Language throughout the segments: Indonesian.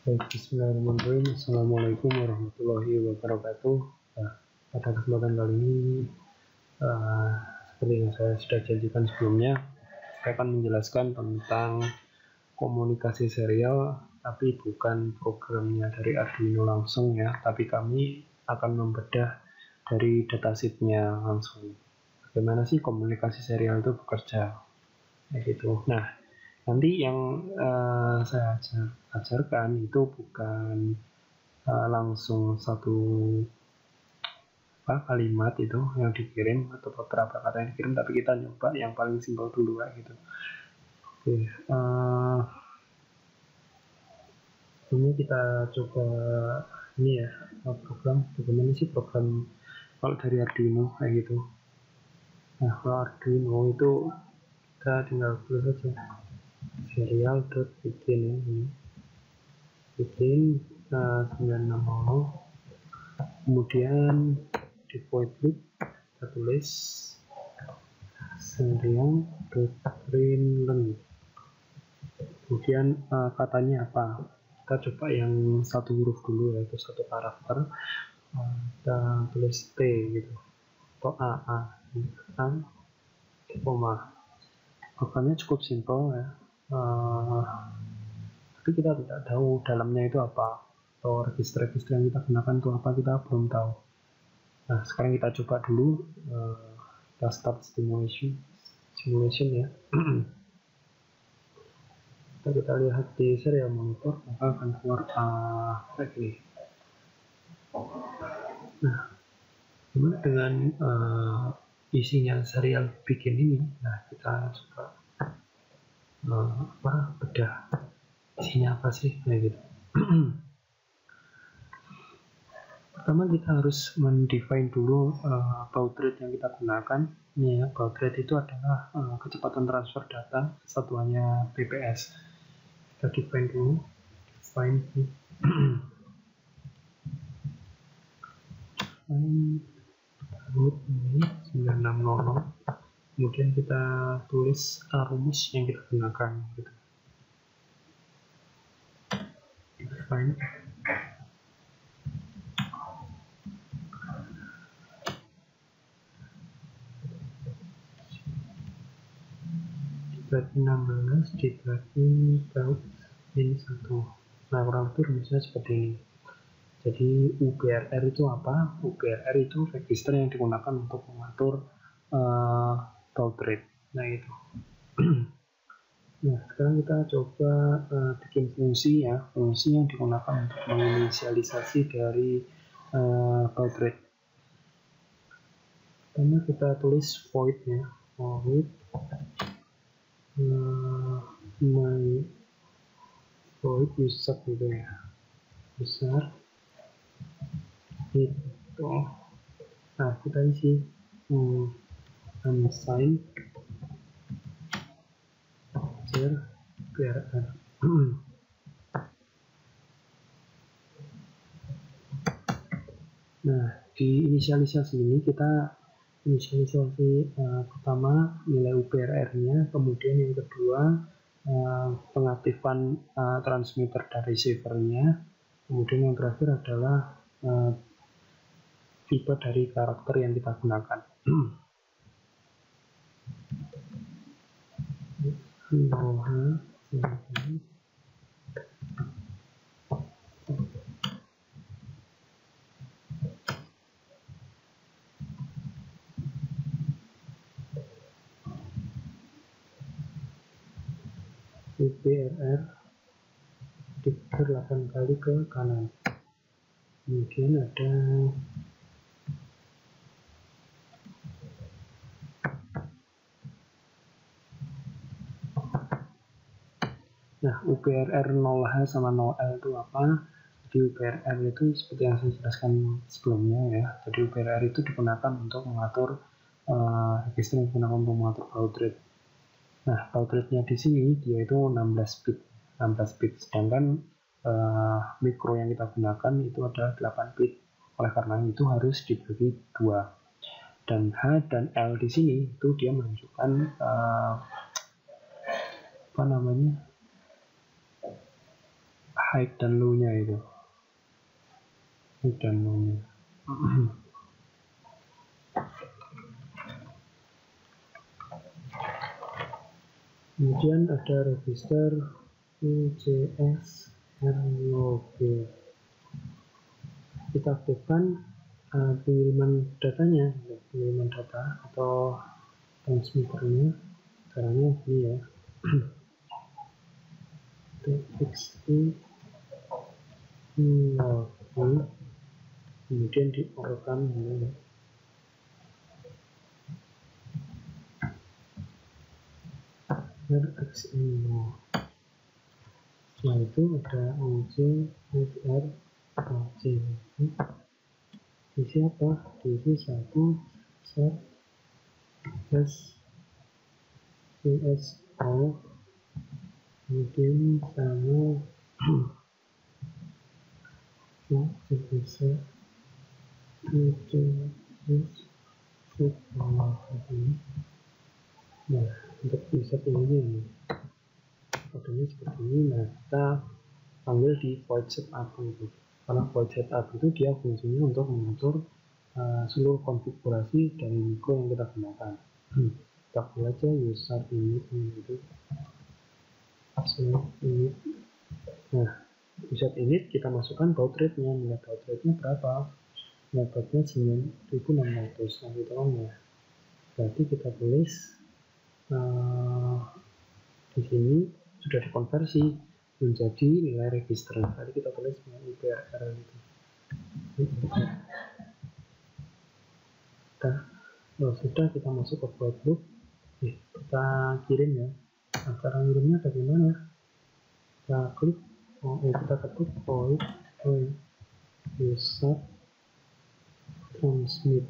Baik, bismillahirrahmanirrahim. Assalamualaikum warahmatullahi wabarakatuh. Nah, pada kesempatan kali ini, uh, seperti yang saya sudah janjikan sebelumnya, saya akan menjelaskan tentang komunikasi serial, tapi bukan programnya dari Arduino langsung ya, tapi kami akan membedah dari datasheetnya langsung. Bagaimana sih komunikasi serial itu bekerja? Gitu. Nah, nanti yang saya ajarkan itu bukan langsung satu kalimat itu yang dikirim atau beberapa kata yang dikirim, tapi kita nyoba yang paling simpel dulu gitu. Oke, ini kita coba ini ya, program bagaimana sih program kalau dari Arduino kayak gitu. Nah, kalau Arduino itu kita tinggal tulis saja serial.begin ya, ini bikin 960, kemudian di void loop kita tulis serial.println, kemudian katanya apa, kita coba yang satu huruf dulu yaitu satu karakter, kita tulis T gitu atau A koma. Programnya cukup simpel ya, tapi kita tidak tahu dalamnya itu apa atau register-register yang kita gunakan itu apa, kita belum tahu. Nah, sekarang kita coba dulu, kita start simulation ya. Kita lihat di serial monitor, maka akan keluar kayak gini. Nah, gimana dengan isinya serial bikin ini? Nah, kita coba bedah isinya apa sih kayak gitu. Pertama kita harus mendefine dulu baud rate yang kita gunakan. Ini ya, baud rate itu adalah kecepatan transfer data, satuannya bps. Kita define dulu, define baud ini 960, kemudian kita tulis rumus yang kita gunakan gitu. Define dibagi 16 dibagi baud ini 1. Nah, kurang lebih rumusnya seperti ini. Jadi UBRR itu apa? UBRR itu register yang digunakan untuk mengatur baud rate. Nah, itu. Nah, sekarang kita coba bikin fungsi ya, fungsi yang digunakan untuk menginisialisasi dari baud rate. Pertama kita tulis void ya, void my void user gitu ya, user itu. Nah, kita isi unsigned BRR. Nah, di inisialisasi ini kita inisialisasi pertama nilai UBRR-nya, kemudian yang kedua pengaktifan transmitter dan receiver-nya, kemudian yang terakhir adalah tipe dari karakter yang kita gunakan. UBRR dikir 8 kali ke kanan, kemudian ada UBRR 0H sama 0L itu apa? Jadi UBRR itu seperti yang saya jelaskan sebelumnya ya. Jadi UBRR itu digunakan untuk mengatur register yang digunakan untuk mengatur baud rate. Nah, baud rate-nya di sini dia itu 16 bit. Sedangkan mikro yang kita gunakan itu ada 8 bit. Oleh karena itu harus dibagi 2. Dan H dan L di sini itu dia menunjukkan high dan low-nya itu. High dan low-nya. Kemudian ada register UCS RLOG. Kita aktifkan pengiriman datanya, pengiriman data atau transmitternya. Caranya ini ya. TXT login, kemudian diorkan ini. RxMO. Setelah itu ada OC, FR, OC. Diisi apa? Diisi 1 set S USO, kemudian sama bisa nah, untuk preset ini kodenya seperti ini. Nah, kita panggil di void setup itu, karena void setup itu dia fungsinya untuk mengatur seluruh konfigurasi dari mikro yang kita gunakan. Kita pilih aja user init itu. Nah, user init kita masukkan baud rate-nya. Nilai baud rate-nya berapa? Nilai baud-nya 9600. Nanti tolong ya. Berarti kita tulis di sini sudah dikonversi menjadi nilai register. Tadi kita tulis IPRR itu. Sudah kita masuk ke void loop. Kita kirim ya. Nah, cara ngirimnya bagaimana? Kita klik, kita ketik void user transmit.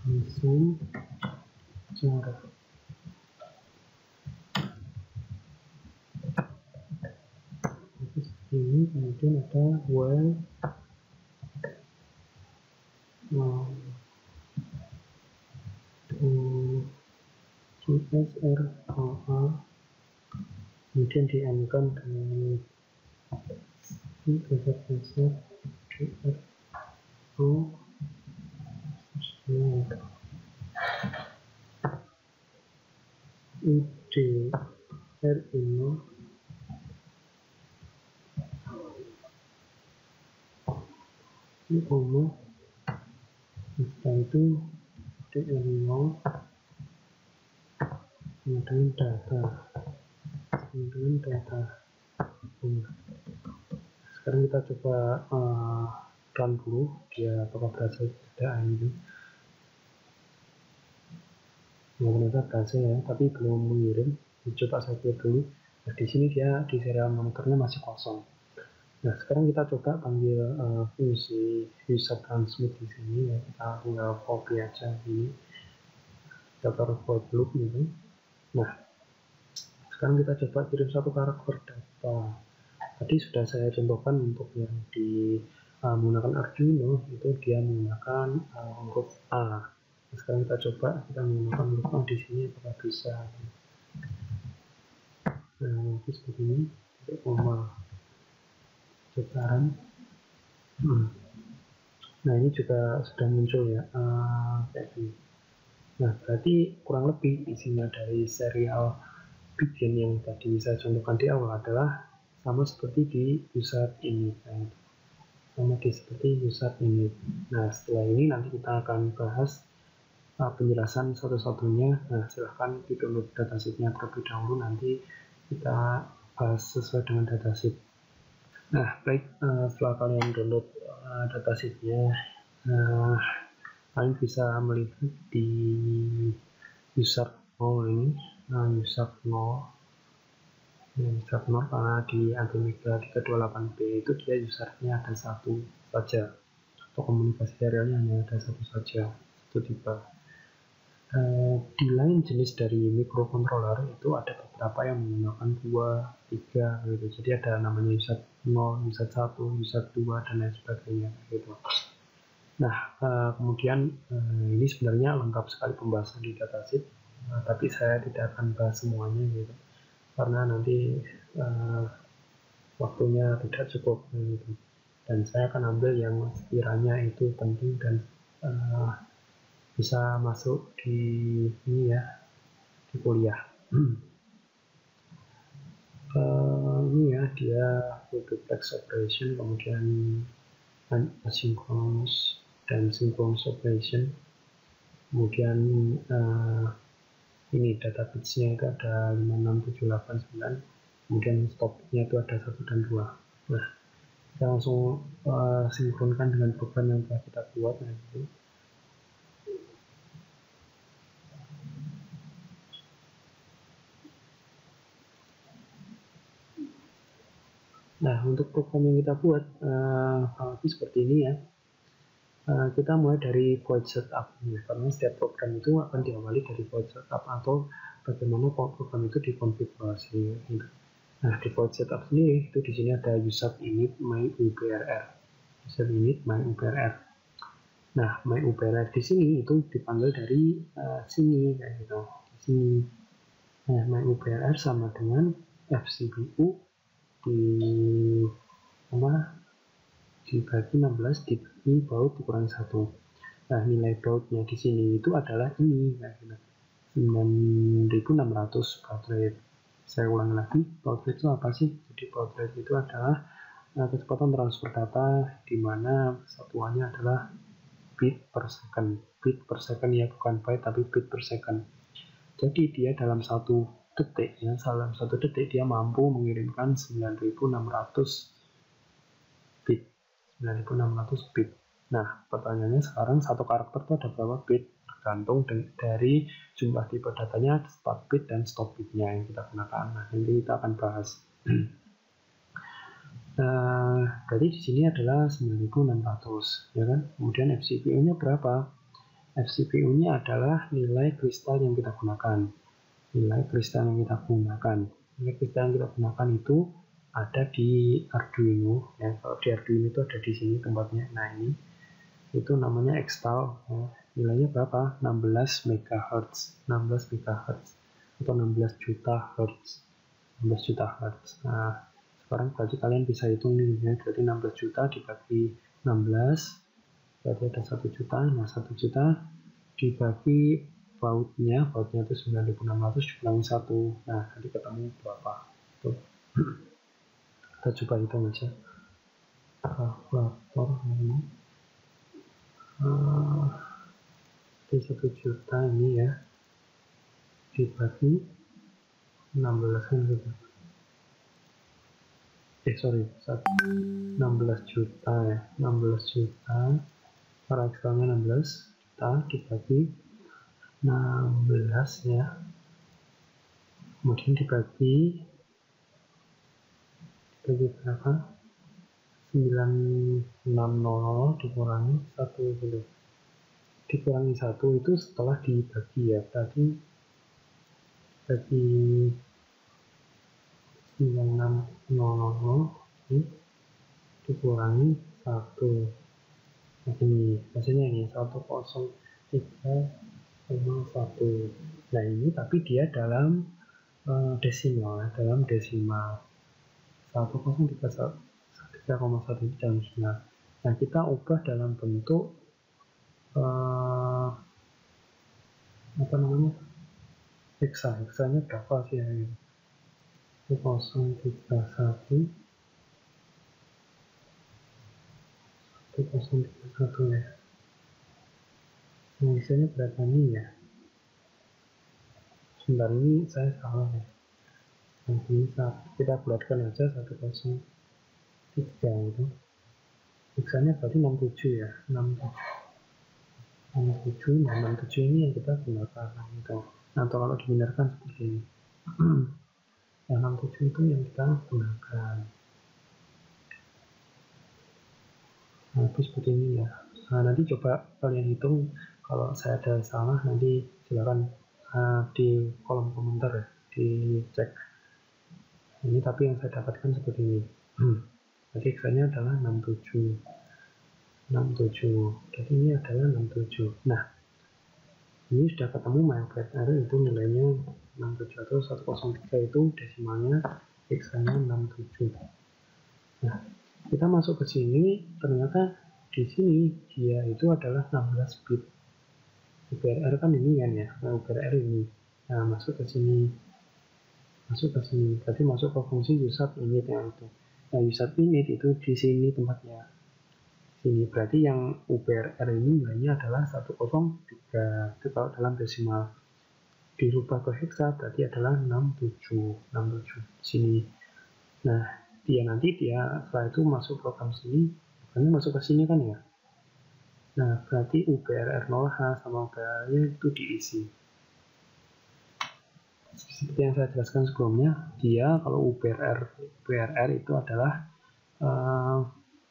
Langsung cara ini, kemudian ada while CSROA, kemudian di-endkan dengan geser-geser DRO ID RINO ini koma. Setelah itu DRINO kemudian data. Sekarang kita coba run dulu dia apakah berhasil tidak ini. Ternyata berhasil ya, tapi belum mengirim. Coba saya clear dulu. Nah, di sini dia di serial monitornya masih kosong. Nah, sekarang kita coba panggil fungsi user transmit di sini ya. Kita tinggal copy aja ini. Kita taruh void loop gitu. Nah, sekarang kita coba kirim satu karakter data. Tadi sudah saya contohkan untuk yang di menggunakan Arduino itu dia menggunakan huruf A. Nah, sekarang kita coba kita menggunakan huruf A di sini apakah bisa. Nah, nanti seperti ini untuk koma sekarang. Nah, ini juga sudah muncul ya kayak gini. Nah, berarti kurang lebih isinya dari serial bikin yang tadi saya contohkan di awal adalah sama seperti di user ini, seperti user ini. Nah, setelah ini nanti kita akan bahas penjelasan satu-satunya. Nah, silahkan di download datasheetnya terlebih dahulu, nanti kita bahas sesuai dengan datasheet. Nah, baik, setelah kalian download datasheetnya, kalian bisa melihat di user 0 ini, user 0 karena di Antimedia 328B itu dia usernya ada satu saja, atau komunikasi serialnya hanya ada satu saja, satu tipe. Di lain jenis dari microcontroller itu ada beberapa yang menggunakan 2, 3 gitu. Jadi ada namanya user 0, user 1, user 2 dan lain sebagainya gitu. Nah, kemudian ini sebenarnya lengkap sekali pembahasan di datasheet. Tapi saya tidak akan bahas semuanya gitu, karena nanti waktunya tidak cukup gitu. Dan saya akan ambil yang sekiranya itu penting dan bisa masuk di ini ya, di kuliah. Ini ya, dia multiplex operation, kemudian asynchronous dan synchronous operation, kemudian ini data bitsnya itu ada 56789, kemudian stopnya itu ada 1 dan 2. Nah, kita langsung sinkronkan dengan program yang telah kita buat. Nah, untuk program yang kita buat seperti ini ya. Kita mulai dari void setup, karena setiap program itu akan diawali dari void setup atau bagaimana program itu dikonfigurasi gitu. Nah, di void setup sendiri itu di sini ada user init myUBRR, user init myUBRR. Nah, myUBRR di sini itu dipanggil dari sini kayak gitu. Di sini, nah, myUBRR sama dengan fcpu di dibagi 16 dibagi baut dikurangi 1. Nah, nilai bautnya di sini itu adalah ini, kayak gitu. 9600 baud rate. Saya ulang lagi, baud rate itu apa sih? Jadi baud rate itu adalah kecepatan transfer data di mana satuannya adalah bit per second. Bit per second ya, bukan byte tapi bit per second. Jadi dia dalam 1 detik ya, dalam 1 detik dia mampu mengirimkan 9600 bit. 9600 bit. Nah, pertanyaannya sekarang satu karakter itu ada berapa bit? Tergantung dari jumlah tipe datanya, start bit dan stop bitnya yang kita gunakan. Nah, nanti kita akan bahas. Jadi di sini adalah 9600, ya kan? Kemudian FCPU-nya berapa? FCPU-nya adalah nilai kristal yang kita gunakan. Nilai kristal yang kita gunakan. Nilai kristal yang kita gunakan itu ada di Arduino ya. Kalau di Arduino itu ada di sini tempatnya. Nah, ini itu namanya Xtal ya. Nilainya berapa? 16 MHz 16 MHz atau 16 juta Hz 16 juta Hz. Nah, sekarang berarti kalian bisa hitung nih ya, berarti 16 juta dibagi 16 berarti ada 1 juta. Nah, 1 juta dibagi bautnya itu 9600 dikurangi 1. Nah, nanti ketemu berapa tuh. Kita coba hitung aja kalkulator ini. 1 juta ini ya dibagi 16 kan gitu. 16 juta ya, 16 juta ekstranya 16 juta dibagi 16 ya, kemudian dibagi berapa? 9600 dikurangi 1 gitu. Dikurangi 1 itu setelah dibagi ya, berarti bagi 9600 dikurangi 1. Nah, ini hasilnya ini 103,1. Nah, ini tapi dia dalam desimal 103,1 itu dalam desimal. Nah, kita ubah dalam bentuk apa namanya, heksanya berapa sih ya, 1031 ya. Misalnya berapa nih ya? Sebentar, ini saya salah ya. Nanti kita bulatkan aja 103 itu. Heksanya berarti 67 ya. 67. Nah, 67 ini yang kita gunakan gitu. Nah, atau kalau dibenarkan seperti ini. Yang 67 itu yang kita gunakan. Nah, itu seperti ini ya. Nah, nanti coba kalian hitung. Kalau saya ada salah, nanti silakan di kolom komentar ya, dicek. Ini tapi yang saya dapatkan seperti ini. Jadi X-nya adalah 67. Jadi ini adalah 67. Nah, Ini sudah ketemu UPR R itu nilainya 67103 itu desimalnya X-nya 67. Nah, kita masuk ke sini, ternyata di sini dia itu adalah 16 bit. UPR kan ini kan ya, UPR ini. Nah, masuk ke sini, berarti masuk ke fungsi usap init yang itu. Nah, usap init itu di sini tempatnya. Sini berarti yang UPR ini nilainya adalah 103. Itu kalau dalam desimal. Dirubah ke heksa berarti adalah 67 sini. Nah, nanti setelah itu masuk program sini, makanya masuk ke sini kan ya. Nah, berarti UPR 0H sama UPR-nya itu diisi. Seperti yang saya jelaskan sebelumnya, dia kalau UPR itu adalah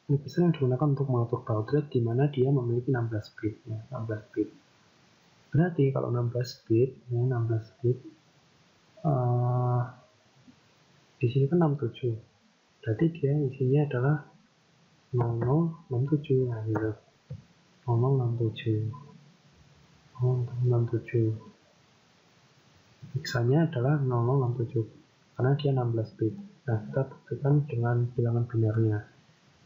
register yang digunakan untuk mengatur baud rate di mana dia memiliki 16 bit ya, 16 bit. Berarti kalau 16 bit ya, 16 bit di sini kan 67. Berarti dia isinya adalah 0067 nah gitu. 0067 X-nya adalah 0067 karena dia 16 bit. Nah, kita buktikan dengan bilangan binarnya.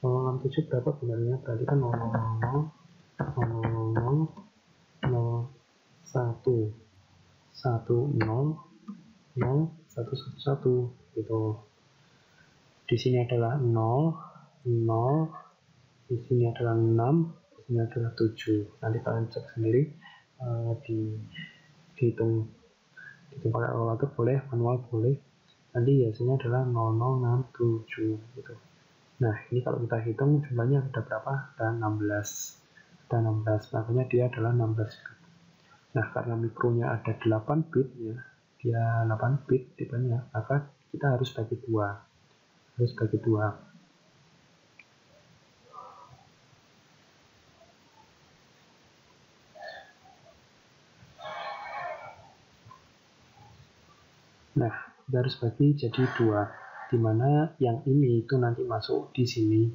067 berapa binarnya? Berarti kan 000 000 01 10 0111 gitu. Di sini adalah 0 di sini adalah 6, di sini adalah 7. Nanti kalian cek sendiri, dihitung pakai kalkulator boleh, manual boleh. Nanti hasilnya adalah 0067 gitu. Nah, ini kalau kita hitung jumlahnya ada berapa? Ada 16. Makanya dia adalah 16 bit. Nah, karena mikronya ada 8 bit ya, dia 8 bit tipenya, maka kita harus bagi dua. Nah, kita harus bagi jadi dua, dimana yang ini itu nanti masuk di sini,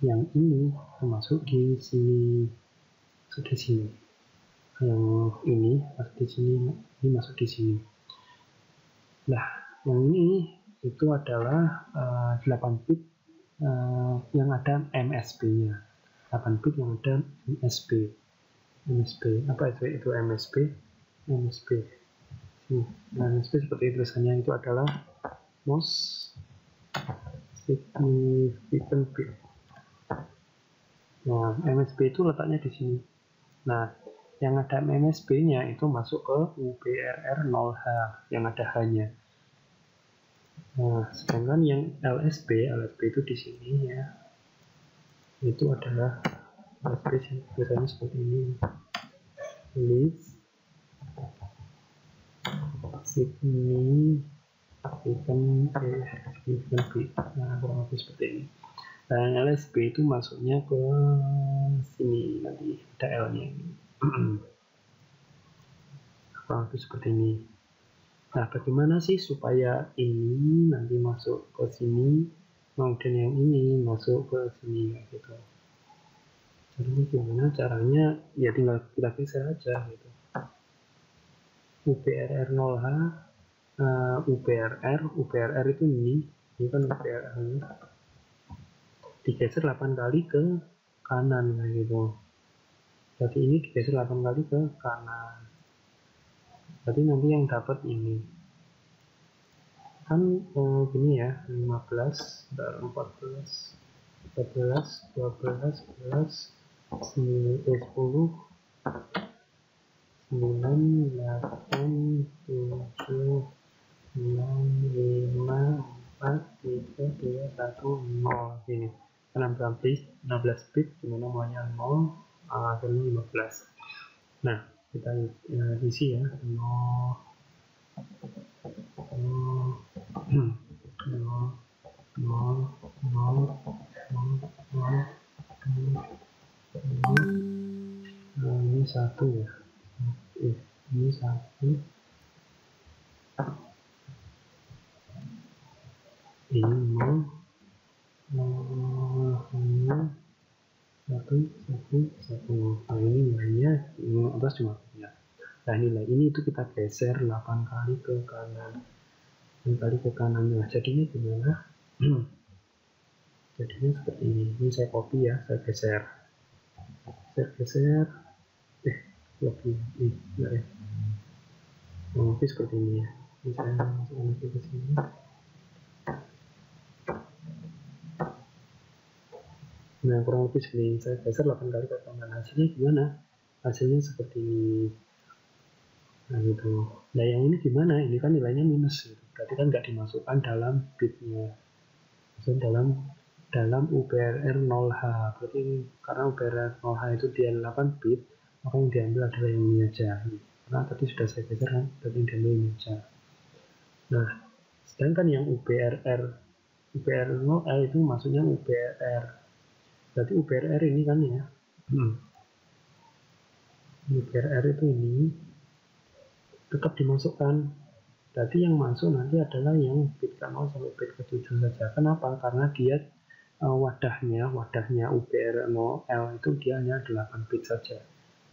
yang ini masuk di sini, yang ini masuk di sini, ini masuk di sini. Nah, yang ini itu adalah 8 bit yang ada MSB-nya, 8 bit yang ada MSB. Apa itu MSB? Nah, MSB seperti tulisannya itu adalah most significant bit. Nah, MSB itu letaknya di sini. Nah, yang ada MSB-nya itu masuk ke UPRR 0H, yang ada H-nya. Nah, sedangkan yang LSB itu di sini ya, itu adalah LSB biasanya seperti ini. List significant bit. Nah, kurang lebih seperti ini. Dan LSB itu masuknya ke sini, nanti ada L-nya ini. Kurang lebih seperti ini. Nah, bagaimana sih supaya ini nanti masuk ke sini, kemudian yang ini masuk ke sini, gitu. Jadi gimana caranya? Ya tinggal kita geser aja, gitu. UPRR 0H, UPRR itu ini kan UPRR ini. Digeser 8 kali ke kanan, gitu. Jadi ini digeser 8 kali ke kanan. Jadi nanti yang dapat ini kan gini ya, 15, 14, 12, 11, 10, 9, 8, 7, 6, 5, 4, 3, 2, 1, 0 ini. 16 bit dimana mulanya 0, akhirnya 15. Nah, kita isi ya, 0, ini 1 ya, ini 1, ini 0, 1, 1, 1. Nah, ini nilainya atas cuma ya. Nah nilai ini itu kita geser 8 kali ke kanan, 6 kali ke kanan. Nah jadinya gimana? Jadinya seperti ini. Ini saya copy ya, saya geser, lebih enggak ya. Lebih seperti ini ya. Ini saya masukkan lagi ke sini. Nah kurang lebih segini, saya geser 8 kali ke kanan. Hasilnya gimana? Hasilnya seperti ini. Nah gitu. Nah yang ini gimana? Ini kan nilainya minus gitu. Berarti kan nggak dimasukkan dalam bitnya. Maksudnya dalam UPRR 0H. Berarti karena UPRR 0H itu dia 8 bit, maka yang diambil adalah yang ini aja. Karena tadi sudah saya geser kan, berarti yang diambil ini aja. Nah, sedangkan yang UPRR 0L itu maksudnya UPRR. Berarti UPRR ini kan ya. UPRR itu ini tetap dimasukkan. Berarti yang masuk nanti adalah yang bit ke-0 sampai bit ke-7 saja. Kenapa? Karena dia wadahnya UPR 0L itu dia hanya 8 bit saja.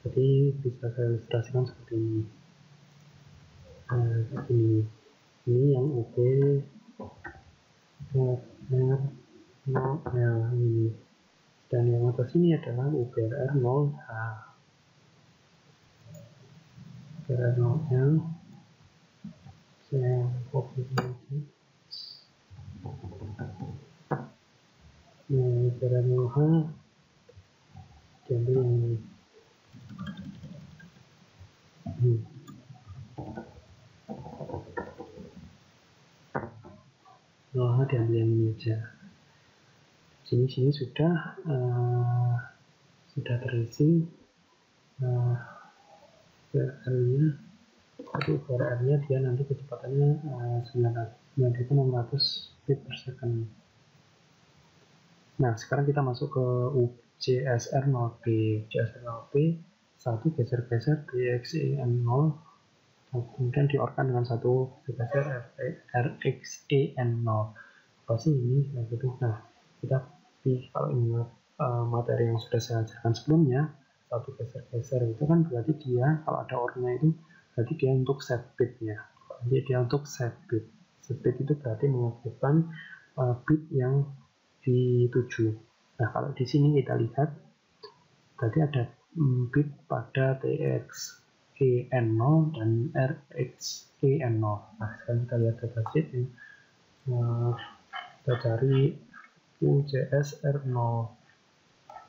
Jadi bisa saya ilustrasikan seperti ini. Ini yang UPR 0L ini. Dan yang atas ini adalah UPR 0H. UPR 0L saya copy lagi. Nah, UPR 0H diambil yang ini. Diambil yang ini aja. Sini sudah terisi URL-nya. Jadi URL-nya dia nanti kecepatannya 9.600 bit per second. Nah sekarang kita masuk ke UCSR 0B. UCSR 0B 1 geser-geser DXEN0, kemudian diorkan dengan 1 geser RXEN0. Pasti ini kayak gitu. Nah kita kalau ingat materi yang sudah saya ajarkan sebelumnya, 1 geser-geser itu kan berarti dia kalau ada OR-nya itu berarti dia untuk set bitnya. Jadi dia untuk set bit. Set bit itu berarti mengaktifkan bit yang dituju. Nah kalau di sini kita lihat berarti ada bit pada TXEN0 dan RXEN0. Nah sekarang kita lihat datasheet ini. Kita cari UCSR0.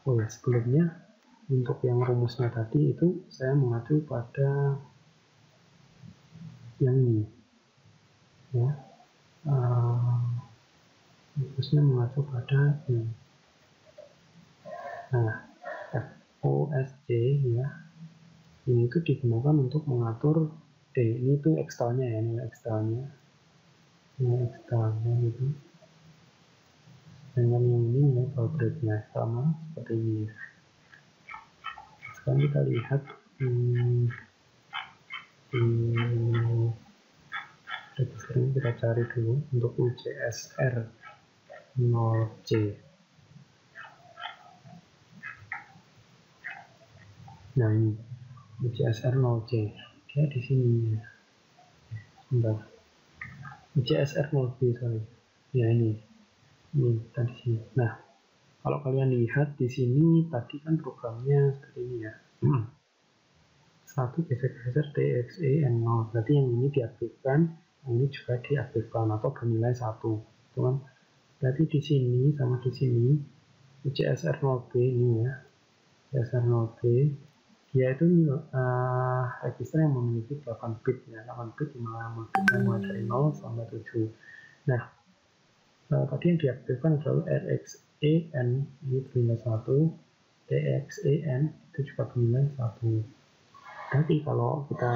Oh ya, sebelumnya untuk yang rumusnya tadi itu saya mengacu pada yang ini ya. Rumusnya mengacu pada ini. Nah, FOSJ ya, ini itu digunakan untuk mengatur ini tuh eksternalnya ya, nilai eksternalnya gitu. Dengan yang ini nilai baud-rate-nya sama seperti ini. Sekarang kita lihat register ini kita cari dulu untuk UCSR 0C. Nah ini UCSR 0C, dia di sini ya. Bentar. UCSR 0B sorry. Ya ini tadi sini. Nah kalau kalian lihat di sini tadi kan programnya seperti ini ya. 1 geser-geser DXEN0, berarti yang ini diaktifkan, yang ini juga diaktifkan atau bernilai 1, teman. Berarti di sini sama di sini UCSR 0B ini ya, UCSR 0B dia itu register yang memiliki 8 bit ya, 8 bit mulai dari 0 sampai 7. Nah tadi yang diaktifkan adalah RXEN ini bernilai 1, DXEN itu juga bernilai 1. Nanti kalau kita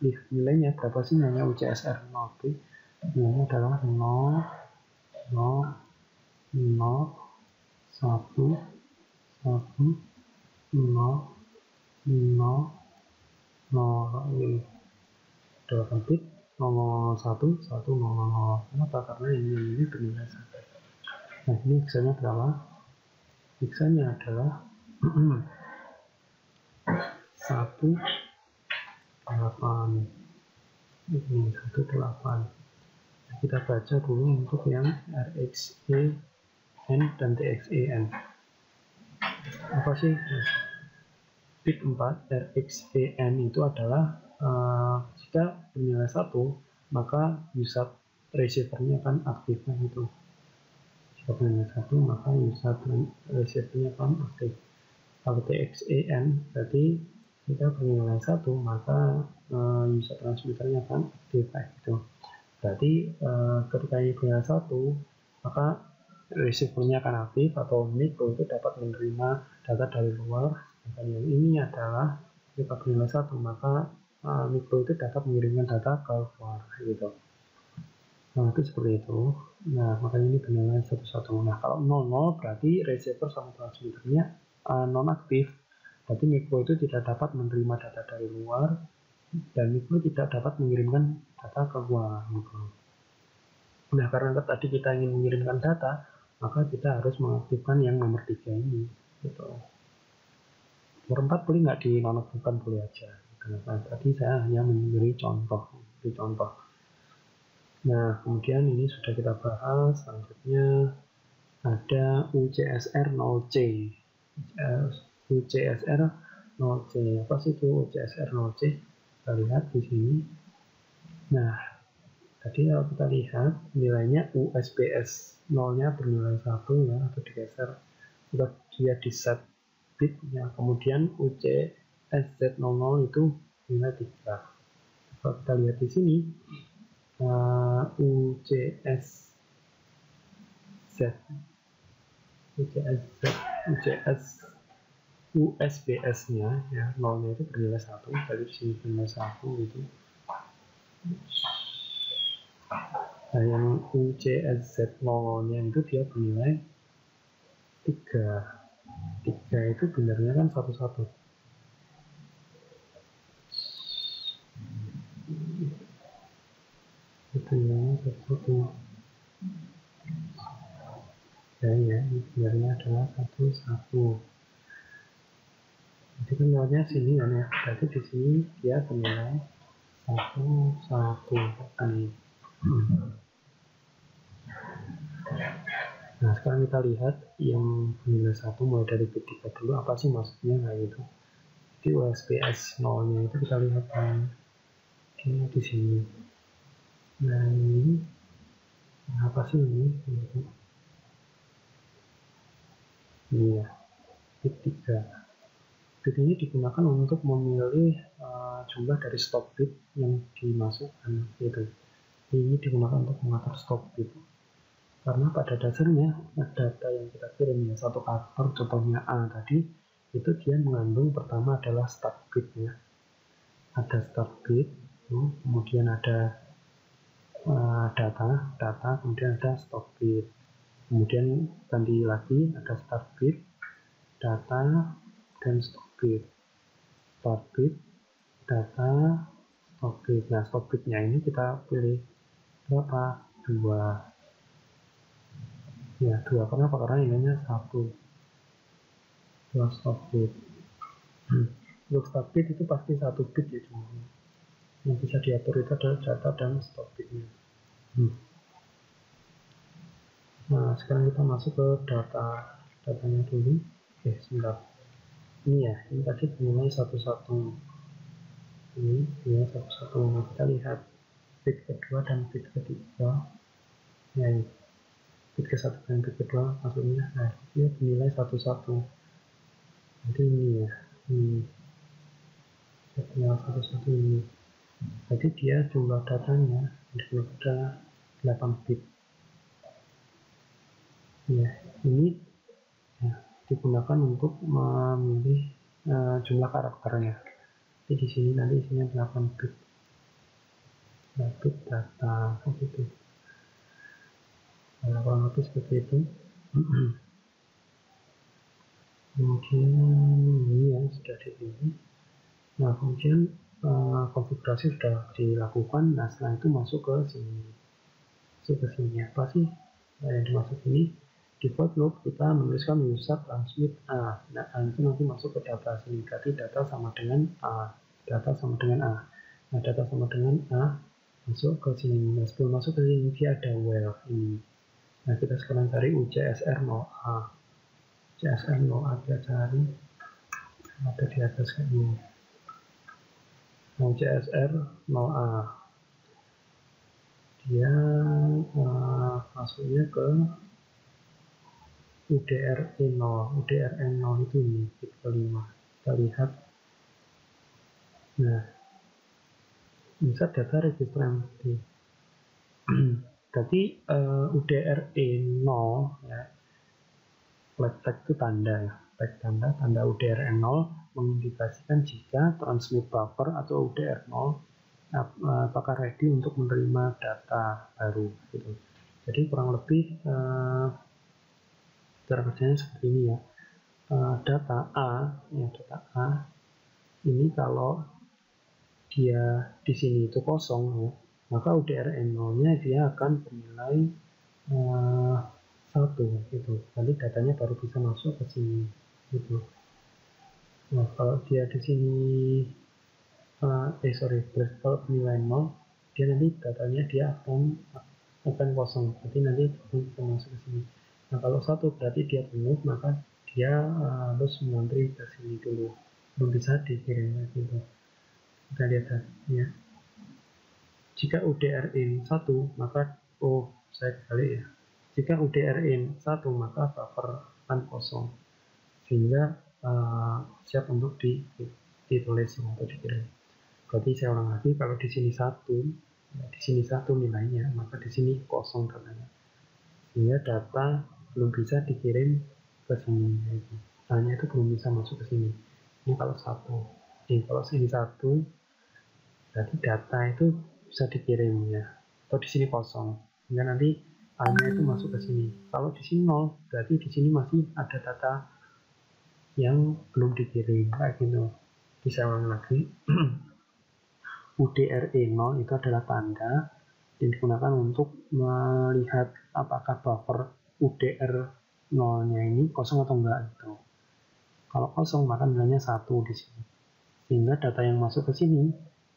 lihat nilainya berapa sih nilainya UCSR 0B, nilainya adalah 0, 0, 0, 1, 1, 0, 0, 0, ini 8 bit, 0, 1, 1, 0, 0. Kenapa? Karena ini bernilai 1. Nah ini X-nya berapa? X-nya adalah 1, 8 ini 18. Kita baca dulu untuk yang RxEN dan TxEN. Apa sih? Bit 4 RxEN itu adalah jika bernilai 1, maka USAT receiver-nya akan aktif. Itu jika bernilai 1, maka USAT receiver-nya akan aktif. Kalau TxEN berarti jika bernilai 1, maka USAT transmitternya akan aktif. Gitu. Berarti ketika ini bernilai 1, maka receiver-nya akan aktif atau micro itu dapat menerima data dari luar. Dan yang ini adalah jika bernilai 1, maka micro itu dapat mengirimkan data ke luar gitu. Nah, itu seperti itu. Nah, makanya ini bernilai 11. Nah, kalau 00 berarti receiver sama transmitternya non-aktif. Berarti micro itu tidak dapat menerima data dari luar dan micro tidak dapat mengirimkan data ke luar gitu. Nah, karena tadi kita ingin mengirimkan data, maka kita harus mengaktifkan yang nomor 3 ini gitu. Nomor 4 boleh nggak dinonaktifkan, boleh aja gitu. Nah, tadi saya hanya memberi contoh. Nah, kemudian ini sudah kita bahas. Selanjutnya ada UCSR 0C. UCSR 0C. Apa sih itu UCSR 0C? Kita lihat di sini. Nah, tadi kalau kita lihat nilainya USBS 0-nya bernilai 1 ya, atau digeser. Dia di set bit ya. Kemudian UCSZ00 itu nilai 3. Kalau kita lihat di sini USBS-nya ya, 0-nya itu bernilai 1, dari sini bernilai 1 gitu. Nah, yang UCSZ00-nya itu dia bernilai 3. 3 itu benarnya kan 1-1. Itu yang 1-1. Ya, ini benarnya adalah 1-1. Jadi kan nolnya sini kan ya. Berarti di sini dia bernilai 1-1. Nah, sekarang kita lihat yang bernilai 1 mulai dari bit 3 dulu. Apa sih maksudnya kayak gitu? Di USBS 0-nya itu kita lihat di sini. Nah, ini apa sih ini? Ini ya, bit 3. Bit ini digunakan untuk memilih jumlah dari stop bit yang dimasukkan gitu. Ini digunakan untuk mengatur stop bit. Karena pada dasarnya data yang kita kirim ya, satu karakter, contohnya A tadi, itu dia mengandung pertama adalah start bitnya. Ada start bit, kemudian ada data, kemudian ada stop bit. Kemudian ganti lagi ada start bit, data, dan stop bit. Start bit, data, stop bit. Nah, stop bitnya ini kita pilih berapa? 2. Ya, 2. Kenapa? Karena nilainya 1. 2 stop bit. Untuk stop bit itu pasti 1 bit ya, cuma yang bisa diatur itu adalah data dan stop bitnya. Nah, sekarang kita masuk ke datanya dulu. Oke, sebentar. Ini ya, ini tadi bernilai 1-1. Ini bernilai 1-1. Nah, kita lihat bit kedua dan bit ketiga. Ya, ini bit ke-1 dan bit kedua maksudnya. Nah, dia bernilai 1-1. Jadi ini ya, ini bernilai 1-1 ini. Jadi dia jumlah datanya ada 8 bit. Ya, ini ya, digunakan untuk memilih jumlah karakternya. Jadi di sini nanti isinya 8 bit. 8 bit data begitu. Nah, kurang lebih seperti itu. Kemudian ini yang sudah dipilih. Nah, kemudian konfigurasi sudah dilakukan. Nah, setelah itu masuk ke sini. Apa sih yang dimaksud ini? Default loop kita menuliskan user transmit A. Nah, itu nanti masuk ke data sini. Berarti data sama dengan A. Nah, data sama dengan A masuk ke sini. Nah, sebelum masuk ke sini dia ada well ini. Nah, kita sekarang cari UCSR 0A. UCSR 0A kita cari, ada di atas kayak gini. Nah, UCSR 0A dia masuknya ke UDRE 0. UDRE 0 itu ini bit kelima. Kita lihat. Nah, insert data register empty. Jadi UDRE 0 ya, flag tag itu tanda ya, tanda UDRE 0 mengindikasikan jika transmit buffer atau UDR 0 apakah ready untuk menerima data baru gitu. Jadi kurang lebih cara kerjanya seperti ini ya. Data A ini kalau dia di sini itu kosong ya, maka UDR 0-nya dia akan bernilai 1 gitu. Nanti datanya baru bisa masuk ke sini gitu. Nah, kalau dia di sini kalau bernilai 0, dia nanti datanya dia akan kosong. Jadi nanti bisa masuk ke sini. Nah, kalau 1 berarti dia penuh, maka dia harus mengantri ke sini dulu. Belum bisa dikirim gitu. Kita lihat ya. Jika UDRin 1, maka saya kembali ya. Jika UDRin 1, maka buffer akan kosong sehingga siap untuk ditulis atau dikirim. Berarti saya ulang lagi, kalau di sini 1, ya di sini 1 nilainya, maka di sini kosong datanya. Sehingga data belum bisa dikirim ke sini. Datanya itu belum bisa masuk ke sini. Ini kalau 1. Ini kalau sini 1, berarti data itu bisa dikirim ya, atau di sini kosong, sehingga nanti A-nya itu masuk ke sini. Kalau di sini 0, berarti di sini masih ada data yang belum dikirim kayak gitu. Bisa ulang lagi. UDRE 0 itu adalah tanda yang digunakan untuk melihat apakah buffer UDR 0-nya ini kosong atau enggak gitu. Kalau kosong maka nilainya 1 di sini. Sehingga data yang masuk ke sini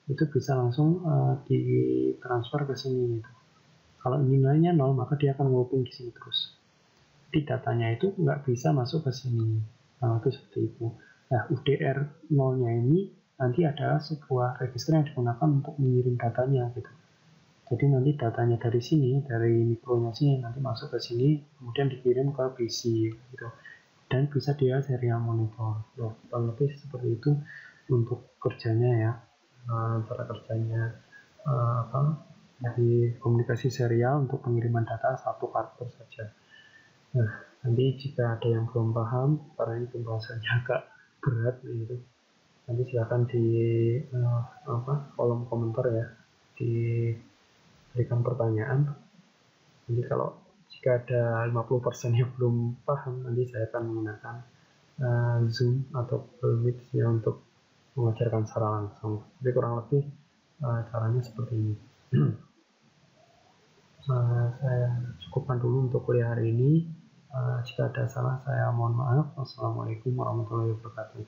itu bisa langsung ditransfer ke sini gitu. Kalau nilainya 0, maka dia akan looping di sini terus. Jadi datanya itu nggak bisa masuk ke sini. Nah, itu seperti itu. Nah, UDR 0-nya ini nanti adalah sebuah register yang digunakan untuk mengirim datanya gitu. Jadi nanti datanya dari sini, dari mikronya sini nanti masuk ke sini, kemudian dikirim ke PC gitu. Dan bisa dia serial monitor. Loh, kurang lebih seperti itu untuk kerjanya ya. Cara kerjanya dari komunikasi serial untuk pengiriman data 1 karakter saja. Nah, nanti jika ada yang belum paham, karena ini pembahasannya agak berat gitu, nanti silakan di kolom komentar ya, diberikan pertanyaan. Nanti kalau jika ada 50% yang belum paham, nanti saya akan menggunakan Zoom atau Google Meet ya untuk mengajarkan secara langsung. Jadi kurang lebih caranya seperti ini. Saya cukupkan dulu untuk kuliah hari ini. Jika ada salah, saya mohon maaf. Wassalamualaikum warahmatullahi wabarakatuh.